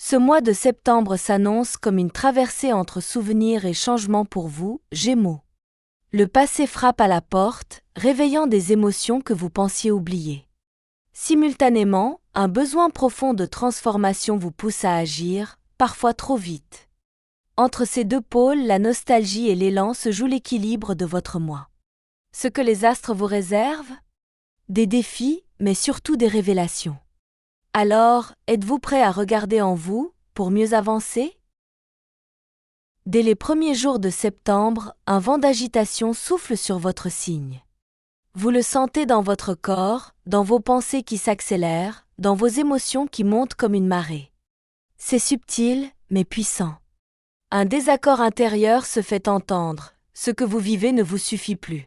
Ce mois de septembre s'annonce comme une traversée entre souvenirs et changements pour vous, Gémeaux. Le passé frappe à la porte, réveillant des émotions que vous pensiez oublier. Simultanément, un besoin profond de transformation vous pousse à agir, parfois trop vite. Entre ces deux pôles, la nostalgie et l'élan se jouent l'équilibre de votre mois. Ce que les astres vous réservent? Des défis, mais surtout des révélations. Alors, êtes-vous prêt à regarder en vous, pour mieux avancer? Dès les premiers jours de septembre, un vent d'agitation souffle sur votre signe. Vous le sentez dans votre corps, dans vos pensées qui s'accélèrent, dans vos émotions qui montent comme une marée. C'est subtil, mais puissant. Un désaccord intérieur se fait entendre, ce que vous vivez ne vous suffit plus.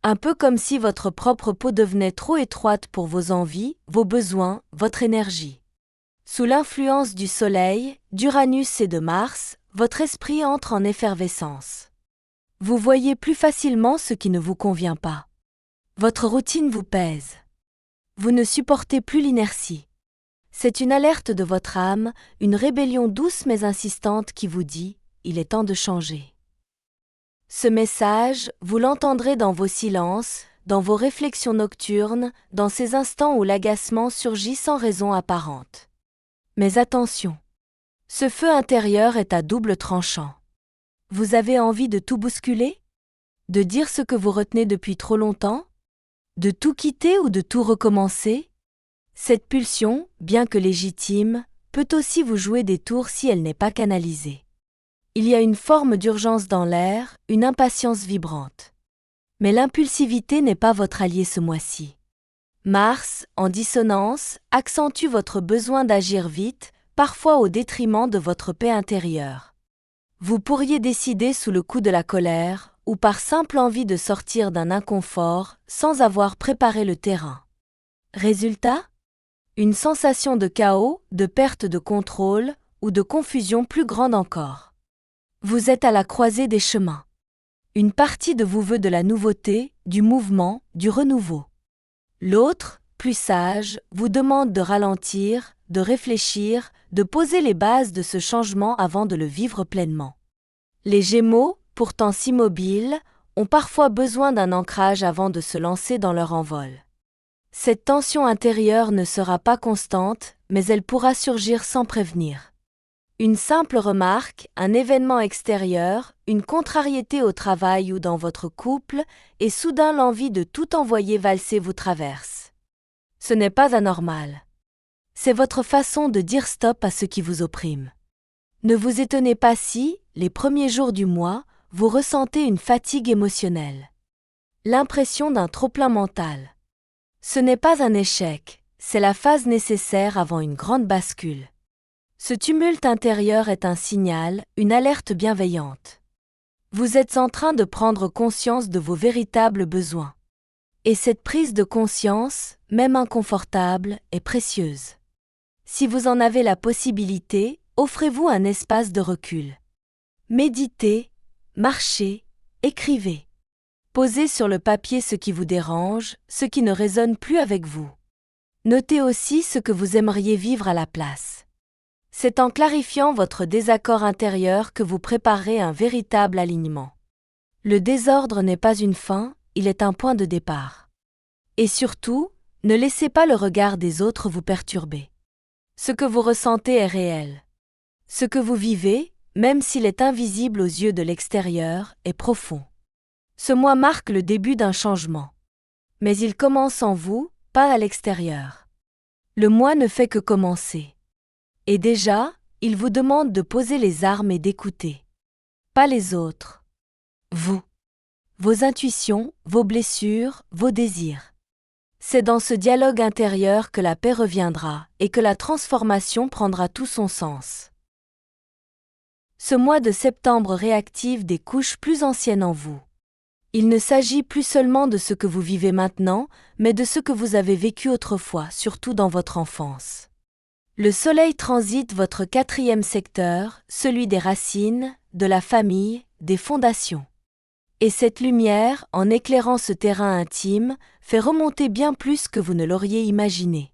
Un peu comme si votre propre peau devenait trop étroite pour vos envies, vos besoins, votre énergie. Sous l'influence du Soleil, d'Uranus et de Mars, votre esprit entre en effervescence. Vous voyez plus facilement ce qui ne vous convient pas. Votre routine vous pèse. Vous ne supportez plus l'inertie. C'est une alerte de votre âme, une rébellion douce mais insistante qui vous dit « il est temps de changer ». Ce message, vous l'entendrez dans vos silences, dans vos réflexions nocturnes, dans ces instants où l'agacement surgit sans raison apparente. Mais attention, ce feu intérieur est à double tranchant. Vous avez envie de tout bousculer? De dire ce que vous retenez depuis trop longtemps? De tout quitter ou de tout recommencer? Cette pulsion, bien que légitime, peut aussi vous jouer des tours si elle n'est pas canalisée. Il y a une forme d'urgence dans l'air, une impatience vibrante. Mais l'impulsivité n'est pas votre allié ce mois-ci. Mars, en dissonance, accentue votre besoin d'agir vite, parfois au détriment de votre paix intérieure. Vous pourriez décider sous le coup de la colère, ou par simple envie de sortir d'un inconfort, sans avoir préparé le terrain. Résultat? Une sensation de chaos, de perte de contrôle, ou de confusion plus grande encore. Vous êtes à la croisée des chemins. Une partie de vous veut de la nouveauté, du mouvement, du renouveau. L'autre, plus sage, vous demande de ralentir, de réfléchir, de poser les bases de ce changement avant de le vivre pleinement. Les Gémeaux, pourtant si mobiles, ont parfois besoin d'un ancrage avant de se lancer dans leur envol. Cette tension intérieure ne sera pas constante, mais elle pourra surgir sans prévenir. Une simple remarque, un événement extérieur, une contrariété au travail ou dans votre couple, et soudain l'envie de tout envoyer valser vous traverse. Ce n'est pas anormal. C'est votre façon de dire stop à ce qui vous opprime. Ne vous étonnez pas si, les premiers jours du mois, vous ressentez une fatigue émotionnelle. L'impression d'un trop-plein mental. Ce n'est pas un échec, c'est la phase nécessaire avant une grande bascule. Ce tumulte intérieur est un signal, une alerte bienveillante. Vous êtes en train de prendre conscience de vos véritables besoins. Et cette prise de conscience, même inconfortable, est précieuse. Si vous en avez la possibilité, offrez-vous un espace de recul. Méditez, marchez, écrivez. Posez sur le papier ce qui vous dérange, ce qui ne résonne plus avec vous. Notez aussi ce que vous aimeriez vivre à la place. C'est en clarifiant votre désaccord intérieur que vous préparez un véritable alignement. Le désordre n'est pas une fin, il est un point de départ. Et surtout, ne laissez pas le regard des autres vous perturber. Ce que vous ressentez est réel. Ce que vous vivez, même s'il est invisible aux yeux de l'extérieur, est profond. Ce mois marque le début d'un changement. Mais il commence en vous, pas à l'extérieur. Le mois ne fait que commencer. Et déjà, il vous demande de poser les armes et d'écouter. Pas les autres. Vous. Vos intuitions, vos blessures, vos désirs. C'est dans ce dialogue intérieur que la paix reviendra et que la transformation prendra tout son sens. Ce mois de septembre réactive des couches plus anciennes en vous. Il ne s'agit plus seulement de ce que vous vivez maintenant, mais de ce que vous avez vécu autrefois, surtout dans votre enfance. Le Soleil transite votre 4e secteur, celui des racines, de la famille, des fondations. Et cette lumière, en éclairant ce terrain intime, fait remonter bien plus que vous ne l'auriez imaginé.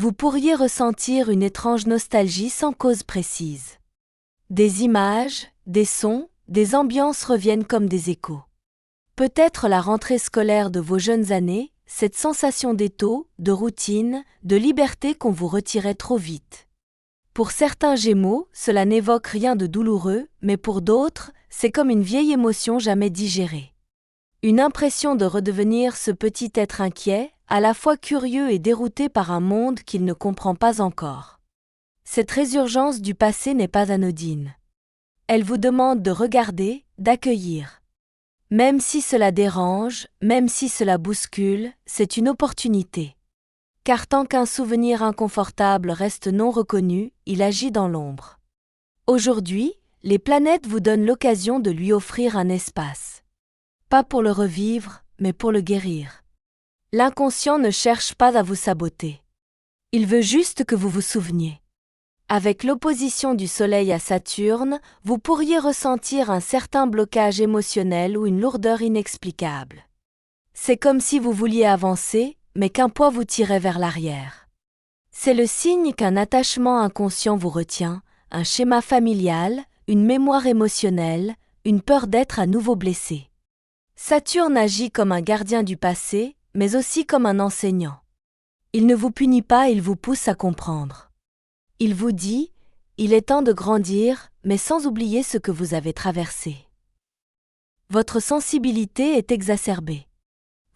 Vous pourriez ressentir une étrange nostalgie sans cause précise. Des images, des sons, des ambiances reviennent comme des échos. Peut-être la rentrée scolaire de vos jeunes années, cette sensation d'étau, de routine, de liberté qu'on vous retirait trop vite. Pour certains Gémeaux, cela n'évoque rien de douloureux, mais pour d'autres, c'est comme une vieille émotion jamais digérée. Une impression de redevenir ce petit être inquiet, à la fois curieux et dérouté par un monde qu'il ne comprend pas encore. Cette résurgence du passé n'est pas anodine. Elle vous demande de regarder, d'accueillir. Même si cela dérange, même si cela bouscule, c'est une opportunité. Car tant qu'un souvenir inconfortable reste non reconnu, il agit dans l'ombre. Aujourd'hui, les planètes vous donnent l'occasion de lui offrir un espace. Pas pour le revivre, mais pour le guérir. L'inconscient ne cherche pas à vous saboter. Il veut juste que vous vous souveniez. Avec l'opposition du Soleil à Saturne, vous pourriez ressentir un certain blocage émotionnel ou une lourdeur inexplicable. C'est comme si vous vouliez avancer, mais qu'un poids vous tirait vers l'arrière. C'est le signe qu'un attachement inconscient vous retient, un schéma familial, une mémoire émotionnelle, une peur d'être à nouveau blessé. Saturne agit comme un gardien du passé, mais aussi comme un enseignant. Il ne vous punit pas, il vous pousse à comprendre. Il vous dit, il est temps de grandir, mais sans oublier ce que vous avez traversé. Votre sensibilité est exacerbée.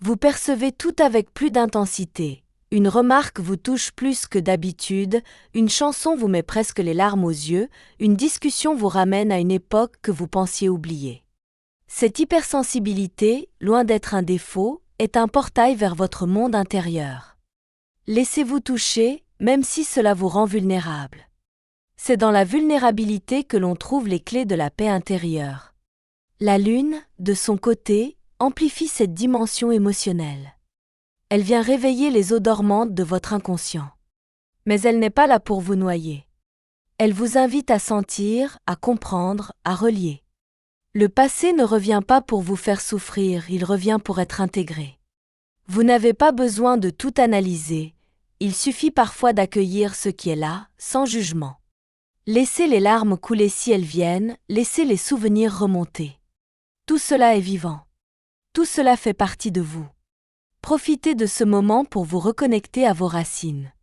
Vous percevez tout avec plus d'intensité. Une remarque vous touche plus que d'habitude, une chanson vous met presque les larmes aux yeux, une discussion vous ramène à une époque que vous pensiez oublier. Cette hypersensibilité, loin d'être un défaut, est un portail vers votre monde intérieur. Laissez-vous toucher, même si cela vous rend vulnérable. C'est dans la vulnérabilité que l'on trouve les clés de la paix intérieure. La Lune, de son côté, amplifie cette dimension émotionnelle. Elle vient réveiller les eaux dormantes de votre inconscient. Mais elle n'est pas là pour vous noyer. Elle vous invite à sentir, à comprendre, à relier. Le passé ne revient pas pour vous faire souffrir, il revient pour être intégré. Vous n'avez pas besoin de tout analyser, il suffit parfois d'accueillir ce qui est là, sans jugement. Laissez les larmes couler si elles viennent, laissez les souvenirs remonter. Tout cela est vivant. Tout cela fait partie de vous. Profitez de ce moment pour vous reconnecter à vos racines.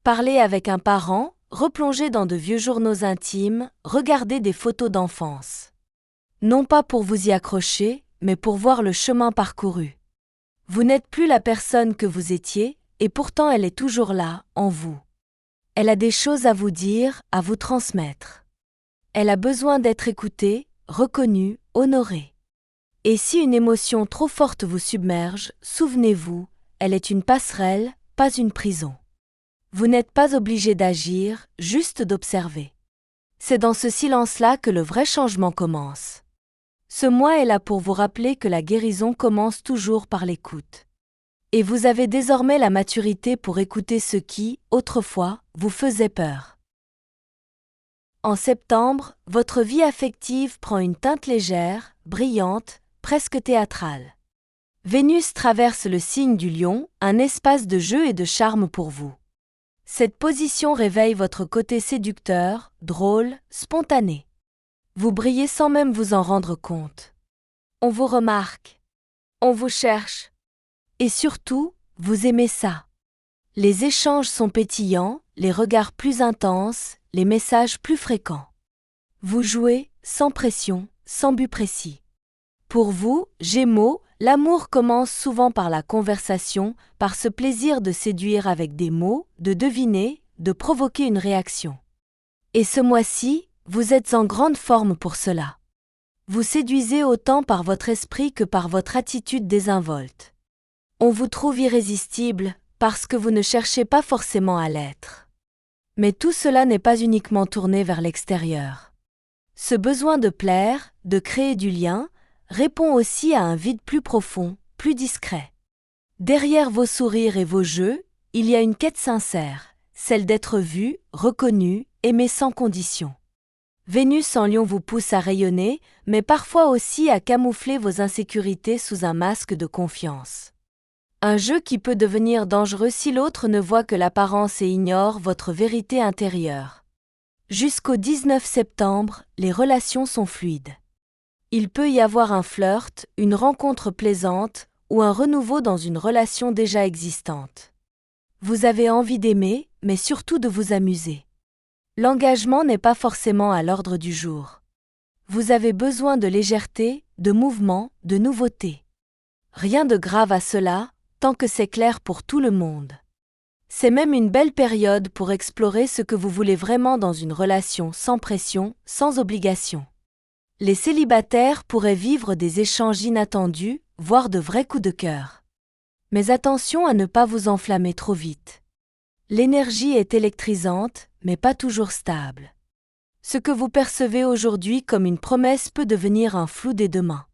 Parlez avec un parent, replongez dans de vieux journaux intimes, regardez des photos d'enfance. Non pas pour vous y accrocher, mais pour voir le chemin parcouru. Vous n'êtes plus la personne que vous étiez, et pourtant elle est toujours là, en vous. Elle a des choses à vous dire, à vous transmettre. Elle a besoin d'être écoutée, reconnue, honorée. Et si une émotion trop forte vous submerge, souvenez-vous, elle est une passerelle, pas une prison. Vous n'êtes pas obligé d'agir, juste d'observer. C'est dans ce silence-là que le vrai changement commence. Ce mois est là pour vous rappeler que la guérison commence toujours par l'écoute. Et vous avez désormais la maturité pour écouter ce qui, autrefois, vous faisait peur. En septembre, votre vie affective prend une teinte légère, brillante, presque théâtrale. Vénus traverse le signe du Lion, un espace de jeu et de charme pour vous. Cette position réveille votre côté séducteur, drôle, spontané. Vous brillez sans même vous en rendre compte. On vous remarque. On vous cherche. Et surtout, vous aimez ça. Les échanges sont pétillants, les regards plus intenses, les messages plus fréquents. Vous jouez, sans pression, sans but précis. Pour vous, Gémeaux, l'amour commence souvent par la conversation, par ce plaisir de séduire avec des mots, de deviner, de provoquer une réaction. Et ce mois-ci, vous êtes en grande forme pour cela. Vous séduisez autant par votre esprit que par votre attitude désinvolte. On vous trouve irrésistible parce que vous ne cherchez pas forcément à l'être. Mais tout cela n'est pas uniquement tourné vers l'extérieur. Ce besoin de plaire, de créer du lien, répond aussi à un vide plus profond, plus discret. Derrière vos sourires et vos jeux, il y a une quête sincère, celle d'être vu, reconnu, aimé sans condition. Vénus en Lion vous pousse à rayonner, mais parfois aussi à camoufler vos insécurités sous un masque de confiance. Un jeu qui peut devenir dangereux si l'autre ne voit que l'apparence et ignore votre vérité intérieure. Jusqu'au 19 septembre, les relations sont fluides. Il peut y avoir un flirt, une rencontre plaisante ou un renouveau dans une relation déjà existante. Vous avez envie d'aimer, mais surtout de vous amuser. L'engagement n'est pas forcément à l'ordre du jour. Vous avez besoin de légèreté, de mouvement, de nouveauté. Rien de grave à cela, tant que c'est clair pour tout le monde. C'est même une belle période pour explorer ce que vous voulez vraiment dans une relation sans pression, sans obligation. Les célibataires pourraient vivre des échanges inattendus, voire de vrais coups de cœur. Mais attention à ne pas vous enflammer trop vite. L'énergie est électrisante, mais pas toujours stable. Ce que vous percevez aujourd'hui comme une promesse peut devenir un flou dès demain.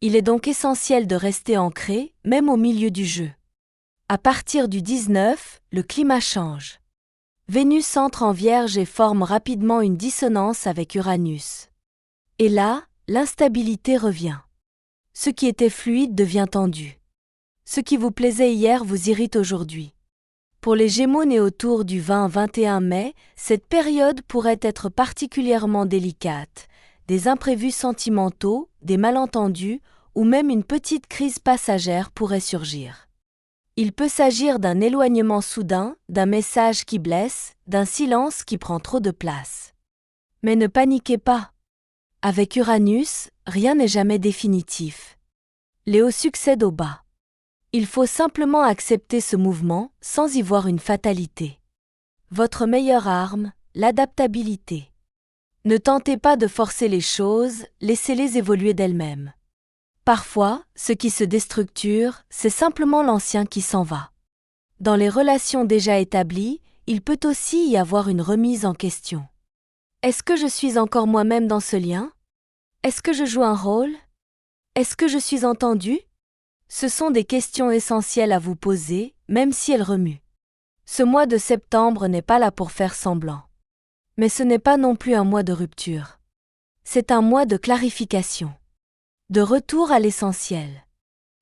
Il est donc essentiel de rester ancré, même au milieu du jeu. À partir du 19, le climat change. Vénus entre en Vierge et forme rapidement une dissonance avec Uranus. Et là, l'instabilité revient. Ce qui était fluide devient tendu. Ce qui vous plaisait hier vous irrite aujourd'hui. Pour les Gémeaux nés autour du 20-21 mai, cette période pourrait être particulièrement délicate. Des imprévus sentimentaux, des malentendus ou même une petite crise passagère pourrait surgir. Il peut s'agir d'un éloignement soudain, d'un message qui blesse, d'un silence qui prend trop de place. Mais ne paniquez pas. Avec Uranus, rien n'est jamais définitif. Les hauts succèdent aux bas. Il faut simplement accepter ce mouvement sans y voir une fatalité. Votre meilleure arme, l'adaptabilité. Ne tentez pas de forcer les choses, laissez-les évoluer d'elles-mêmes. Parfois, ce qui se déstructure, c'est simplement l'ancien qui s'en va. Dans les relations déjà établies, il peut aussi y avoir une remise en question. Est-ce que je suis encore moi-même dans ce lien? Est-ce que je joue un rôle? Est-ce que je suis entendu? Ce sont des questions essentielles à vous poser, même si elles remuent. Ce mois de septembre n'est pas là pour faire semblant. Mais ce n'est pas non plus un mois de rupture. C'est un mois de clarification. De retour à l'essentiel.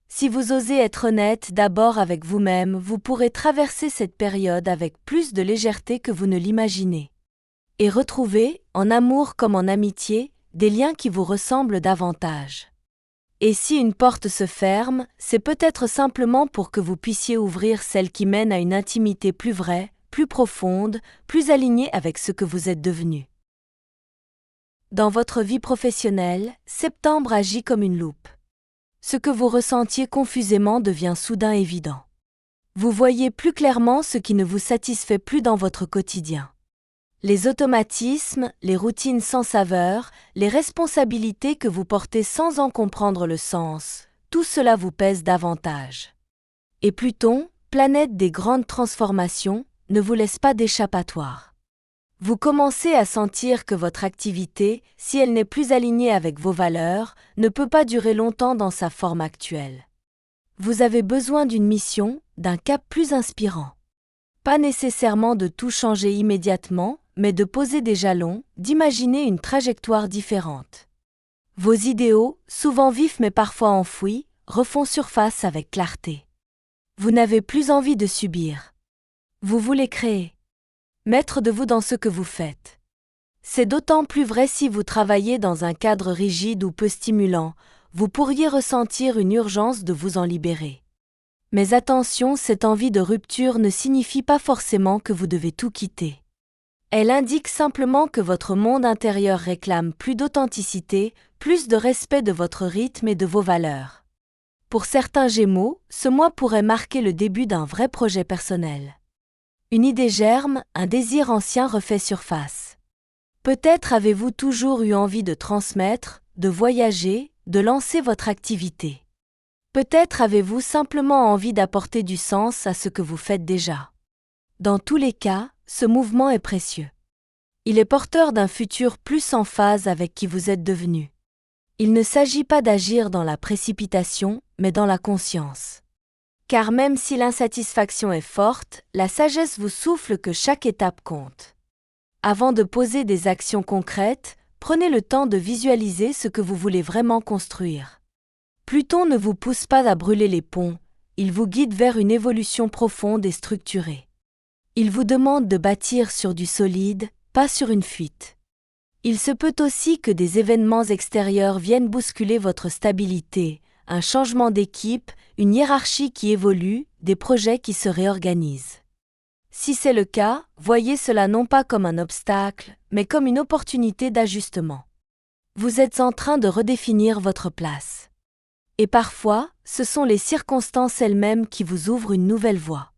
Si vous osez être honnête d'abord avec vous-même, vous pourrez traverser cette période avec plus de légèreté que vous ne l'imaginez. Et retrouver, en amour comme en amitié, des liens qui vous ressemblent davantage. Et si une porte se ferme, c'est peut-être simplement pour que vous puissiez ouvrir celle qui mène à une intimité plus vraie, plus profonde, plus alignée avec ce que vous êtes devenu. Dans votre vie professionnelle, septembre agit comme une loupe. Ce que vous ressentiez confusément devient soudain évident. Vous voyez plus clairement ce qui ne vous satisfait plus dans votre quotidien. Les automatismes, les routines sans saveur, les responsabilités que vous portez sans en comprendre le sens, tout cela vous pèse davantage. Et Pluton, planète des grandes transformations, ne vous laisse pas d'échappatoire. Vous commencez à sentir que votre activité, si elle n'est plus alignée avec vos valeurs, ne peut pas durer longtemps dans sa forme actuelle. Vous avez besoin d'une mission, d'un cap plus inspirant. Pas nécessairement de tout changer immédiatement, mais de poser des jalons, d'imaginer une trajectoire différente. Vos idéaux, souvent vifs mais parfois enfouis, refont surface avec clarté. Vous n'avez plus envie de subir. Vous voulez créer. Maître de vous dans ce que vous faites. C'est d'autant plus vrai si vous travaillez dans un cadre rigide ou peu stimulant, vous pourriez ressentir une urgence de vous en libérer. Mais attention, cette envie de rupture ne signifie pas forcément que vous devez tout quitter. Elle indique simplement que votre monde intérieur réclame plus d'authenticité, plus de respect de votre rythme et de vos valeurs. Pour certains Gémeaux, ce mois pourrait marquer le début d'un vrai projet personnel. Une idée germe, un désir ancien refait surface. Peut-être avez-vous toujours eu envie de transmettre, de voyager, de lancer votre activité. Peut-être avez-vous simplement envie d'apporter du sens à ce que vous faites déjà. Dans tous les cas, ce mouvement est précieux. Il est porteur d'un futur plus en phase avec qui vous êtes devenu. Il ne s'agit pas d'agir dans la précipitation, mais dans la conscience. Car même si l'insatisfaction est forte, la sagesse vous souffle que chaque étape compte. Avant de poser des actions concrètes, prenez le temps de visualiser ce que vous voulez vraiment construire. Pluton ne vous pousse pas à brûler les ponts, il vous guide vers une évolution profonde et structurée. Il vous demande de bâtir sur du solide, pas sur une fuite. Il se peut aussi que des événements extérieurs viennent bousculer votre stabilité, un changement d'équipe, une hiérarchie qui évolue, des projets qui se réorganisent. Si c'est le cas, voyez cela non pas comme un obstacle, mais comme une opportunité d'ajustement. Vous êtes en train de redéfinir votre place. Et parfois, ce sont les circonstances elles-mêmes qui vous ouvrent une nouvelle voie.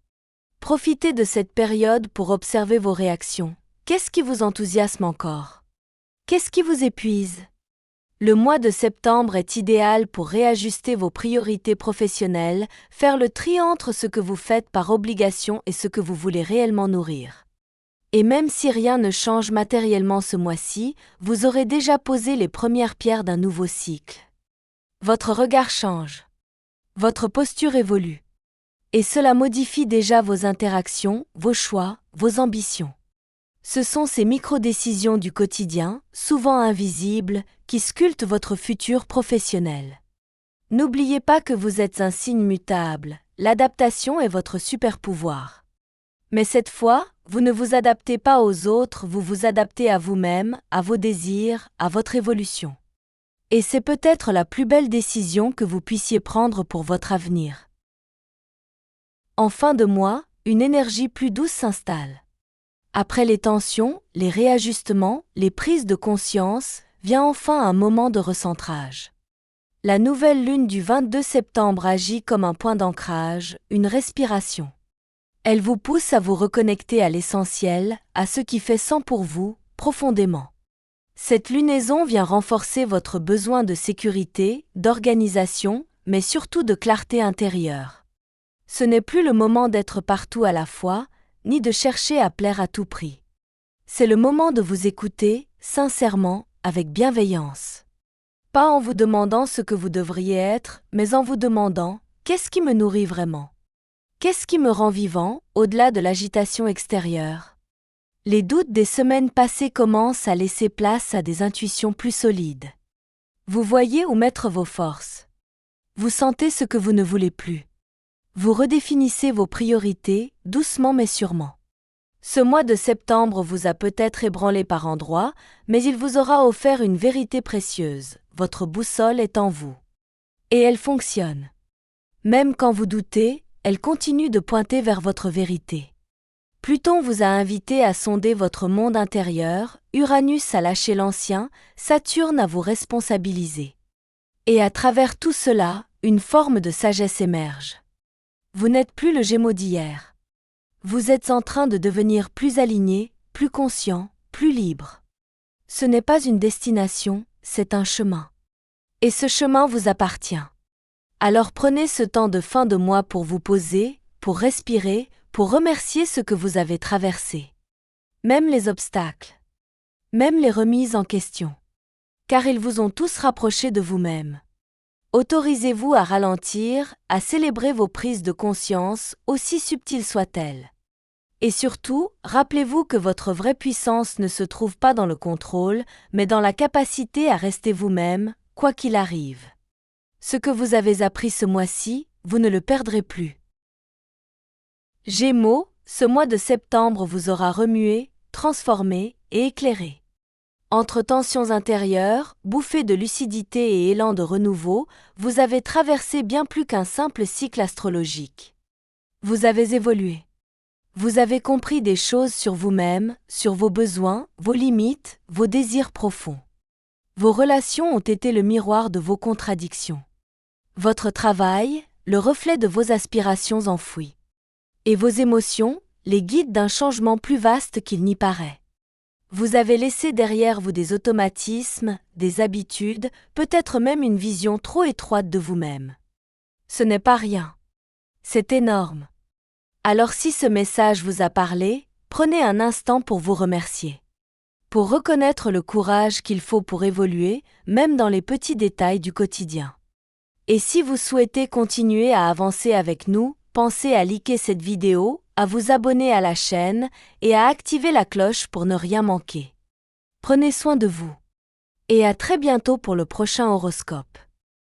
Profitez de cette période pour observer vos réactions. Qu'est-ce qui vous enthousiasme encore? Qu'est-ce qui vous épuise? Le mois de septembre est idéal pour réajuster vos priorités professionnelles, faire le tri entre ce que vous faites par obligation et ce que vous voulez réellement nourrir. Et même si rien ne change matériellement ce mois-ci, vous aurez déjà posé les premières pierres d'un nouveau cycle. Votre regard change. Votre posture évolue. Et cela modifie déjà vos interactions, vos choix, vos ambitions. Ce sont ces micro-décisions du quotidien, souvent invisibles, qui sculptent votre futur professionnel. N'oubliez pas que vous êtes un signe mutable, l'adaptation est votre super-pouvoir. Mais cette fois, vous ne vous adaptez pas aux autres, vous vous adaptez à vous-même, à vos désirs, à votre évolution. Et c'est peut-être la plus belle décision que vous puissiez prendre pour votre avenir. En fin de mois, une énergie plus douce s'installe. Après les tensions, les réajustements, les prises de conscience, vient enfin un moment de recentrage. La nouvelle lune du 22 septembre agit comme un point d'ancrage, une respiration. Elle vous pousse à vous reconnecter à l'essentiel, à ce qui fait sens pour vous, profondément. Cette lunaison vient renforcer votre besoin de sécurité, d'organisation, mais surtout de clarté intérieure. Ce n'est plus le moment d'être partout à la fois, ni de chercher à plaire à tout prix. C'est le moment de vous écouter, sincèrement, avec bienveillance. Pas en vous demandant ce que vous devriez être, mais en vous demandant « qu'est-ce qui me nourrit vraiment ? Qu'est-ce qui me rend vivant, au-delà de l'agitation extérieure ?» Les doutes des semaines passées commencent à laisser place à des intuitions plus solides. Vous voyez où mettre vos forces. Vous sentez ce que vous ne voulez plus. Vous redéfinissez vos priorités, doucement mais sûrement. Ce mois de septembre vous a peut-être ébranlé par endroits, mais il vous aura offert une vérité précieuse, votre boussole est en vous. Et elle fonctionne. Même quand vous doutez, elle continue de pointer vers votre vérité. Pluton vous a invité à sonder votre monde intérieur, Uranus à lâcher l'ancien, Saturne à vous responsabiliser. Et à travers tout cela, une forme de sagesse émerge. Vous n'êtes plus le Gémeaux d'hier. Vous êtes en train de devenir plus aligné, plus conscient, plus libre. Ce n'est pas une destination, c'est un chemin. Et ce chemin vous appartient. Alors prenez ce temps de fin de mois pour vous poser, pour respirer, pour remercier ce que vous avez traversé. Même les obstacles. Même les remises en question. Car ils vous ont tous rapproché de vous-même. Autorisez-vous à ralentir, à célébrer vos prises de conscience, aussi subtiles soient-elles. Et surtout, rappelez-vous que votre vraie puissance ne se trouve pas dans le contrôle, mais dans la capacité à rester vous-même, quoi qu'il arrive. Ce que vous avez appris ce mois-ci, vous ne le perdrez plus. Gémeaux, ce mois de septembre vous aura remué, transformé et éclairé. Entre tensions intérieures, bouffées de lucidité et élan de renouveau, vous avez traversé bien plus qu'un simple cycle astrologique. Vous avez évolué. Vous avez compris des choses sur vous-même, sur vos besoins, vos limites, vos désirs profonds. Vos relations ont été le miroir de vos contradictions. Votre travail, le reflet de vos aspirations enfouies. Et vos émotions, les guides d'un changement plus vaste qu'il n'y paraît. Vous avez laissé derrière vous des automatismes, des habitudes, peut-être même une vision trop étroite de vous-même. Ce n'est pas rien. C'est énorme. Alors si ce message vous a parlé, prenez un instant pour vous remercier. Pour reconnaître le courage qu'il faut pour évoluer, même dans les petits détails du quotidien. Et si vous souhaitez continuer à avancer avec nous, pensez à liker cette vidéo, à vous abonner à la chaîne et à activer la cloche pour ne rien manquer. Prenez soin de vous. Et à très bientôt pour le prochain horoscope.